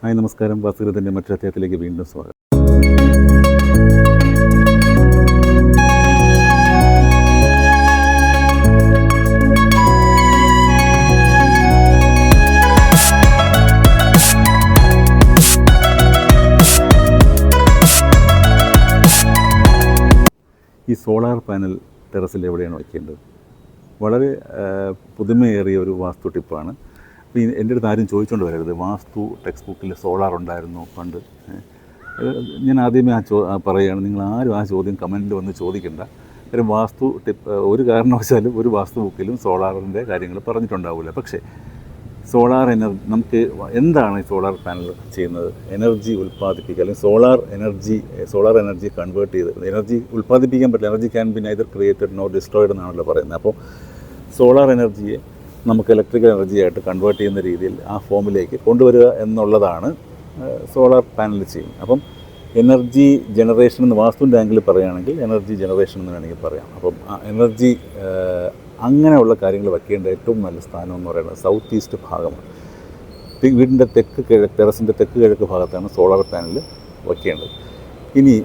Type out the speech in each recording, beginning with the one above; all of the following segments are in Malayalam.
ഹായ് നമസ്കാരം. വാസ്തുവിദ്യത്തിൻ്റെ മറ്റൊരു അധ്യായത്തിലേക്ക് വീണ്ടും സ്വാഗതം. ഈ സോളാർ പാനൽ ടെറസിൽ എവിടെയാണ് വയ്ക്കേണ്ടത്? വളരെ പുതുമയേറിയ ഒരു വാസ്തു ടിപ്പാണ്. അപ്പോൾ എൻ്റെ അടുത്ത് ആരും ചോദിച്ചുകൊണ്ട് വരരുത്, വാസ്തു ടെക്സ്റ്റ് ബുക്കിൽ സോളാർ ഉണ്ടായിരുന്നു പണ്ട്. ഞാൻ ആദ്യമേ പറയുകയാണ്, നിങ്ങൾ ആരും ആ ചോദ്യം കമൻറ്റിൽ വന്ന് ചോദിക്കേണ്ട. കാര്യം വാസ്തു ടിപ്പ് ഒരു കാരണവശാലും ഒരു വാസ്തു ബുക്കിലും സോളാറിൻ്റെ കാര്യങ്ങൾ പറഞ്ഞിട്ടുണ്ടാവില്ല. പക്ഷേ സോളാർ എനർജി, നമുക്ക് എന്താണ് ഈ സോളാർ പാനൽ ചെയ്യുന്നത്? എനർജി ഉൽപ്പാദിപ്പിക്കുക, അല്ലെങ്കിൽ സോളാർ എനർജി കൺവേർട്ട് ചെയ്ത് എനർജി ഉൽപ്പാദിപ്പിക്കാൻ പറ്റില്ല. Energy can be neither created nor destroyed എന്നാണല്ലോ പറയുന്നത്. അപ്പോൾ സോളാർ എനർജിയെ നമുക്ക് ഇലക്ട്രിക്കൽ എനർജിയായിട്ട് കൺവേർട്ട് ചെയ്യുന്ന രീതിയിൽ ആ ഫോമിലേക്ക് കൊണ്ടുവരിക എന്നുള്ളതാണ് സോളാർ പാനൽ ചെയ്യുന്നത്. അപ്പം എനർജി ജനറേഷൻ എന്ന് വാസ്തുവിൻ്റെ ആംഗിൾ പറയുകയാണെങ്കിൽ എനർജി ജനറേഷൻ എന്ന് വേണമെങ്കിൽ പറയാം. അപ്പം ആ എനർജി അങ്ങനെയുള്ള കാര്യങ്ങൾ വയ്ക്കേണ്ട ഏറ്റവും നല്ല സ്ഥാനം എന്ന് പറയുന്നത് സൗത്ത് ഈസ്റ്റ് ഭാഗമാണ്. വീടിൻ്റെ ടെറസിൻ്റെ തെക്ക് കിഴക്ക് ഭാഗത്താണ് സോളാർ പാനൽ വയ്ക്കേണ്ടത്. ഇനി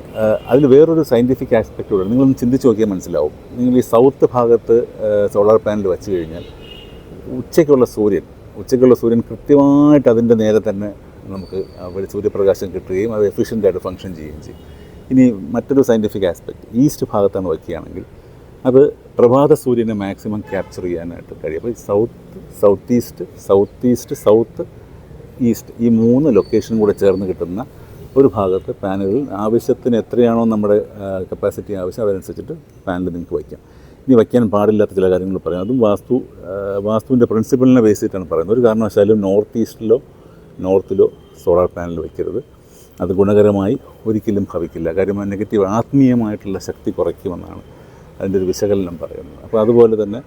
അതിൽ വേറൊരു സയൻറ്റിഫിക് ആസ്പെക്റ്റ് കൂടെ നിങ്ങളൊന്ന് ചിന്തിച്ച് നോക്കിയാൽ മനസ്സിലാവും. നിങ്ങൾ ഈ സൗത്ത് ഭാഗത്ത് സോളാർ പാനൽ വെച്ച് കഴിഞ്ഞാൽ ഉച്ചയ്ക്കുള്ള സൂര്യൻ കൃത്യമായിട്ട് അതിൻ്റെ നേരെ തന്നെ നമുക്ക് സൂര്യപ്രകാശം കിട്ടുകയും അത് എഫിഷ്യൻ്റായിട്ട് ഫങ്ഷൻ ചെയ്യുകയും ചെയ്യും. ഇനി മറ്റൊരു സയൻറ്റിഫിക് ആസ്പെക്റ്റ്, ഈസ്റ്റ് ഭാഗത്താണ് വയ്ക്കുകയാണെങ്കിൽ അത് പ്രഭാത സൂര്യനെ മാക്സിമം ക്യാപ്ചർ ചെയ്യാനായിട്ട് കഴിയും. അപ്പോൾ സൗത്ത് ഈസ്റ്റ് ഈ 3 ലൊക്കേഷനും കൂടെ ചേർന്ന് കിട്ടുന്ന ഒരു ഭാഗത്ത് പാനലുകൾ ആവശ്യത്തിന് എത്രയാണോ നമ്മുടെ കപ്പാസിറ്റി ആവശ്യം അതനുസരിച്ചിട്ട് പാനൽ നിങ്ങൾക്ക് വയ്ക്കാം. ഇനി വയ്ക്കാൻ പാടില്ലാത്ത ചില കാര്യങ്ങൾ പറയാം. അതും വാസ്തുവിൻ്റെ പ്രിൻസിപ്പിളിനെ ബേസ് ചെയ്തിട്ടാണ് പറയുന്നത്. ഒരു കാരണവശാലും നോർത്തിലോ സോളാർ പാനൽ വയ്ക്കരുത്. അത് ഗുണകരമായി ഒരിക്കലും ഭവിക്കില്ല. കാര്യം നെഗറ്റീവ് ആത്മീയമായിട്ടുള്ള ശക്തി കുറയ്ക്കുമെന്നാണ് അതിൻ്റെ ഒരു വിശകലനം പറയുന്നത്. അപ്പോൾ അതുപോലെ തന്നെ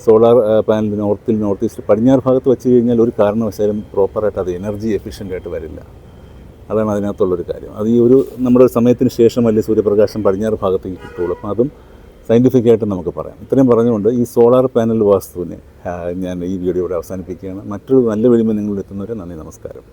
സോളാർ പാനൽ നോർത്ത് ഈസ്റ്റ് പടിഞ്ഞാറ് ഭാഗത്ത് വെച്ച് കഴിഞ്ഞാൽ ഒരു കാരണവശാലും പ്രോപ്പറായിട്ട് അത് എനർജി എഫിഷ്യൻ്റായിട്ട് വരില്ല. അതാണ് അതിനകത്തുള്ളൊരു കാര്യം. അത് ഈ നമ്മുടെ സമയത്തിന് ശേഷമല്ലേ സൂര്യപ്രകാശം പടിഞ്ഞാറ് ഭാഗത്തേക്ക് കിട്ടുള്ളൂ. അപ്പോൾ അതും സയൻറ്റിഫിക്കായിട്ട് നമുക്ക് പറയാം. ഇത്രയും പറഞ്ഞുകൊണ്ട് ഈ സോളാർ പാനൽ വാസ്തുവിനെ ഞാൻ ഈ വീഡിയോയുടെ അവസാനിപ്പിക്കുകയാണ്. മറ്റൊരു നല്ല വീഡിയോ നിങ്ങളിൽ എത്തുന്നവരെ നന്ദി, നമസ്കാരം.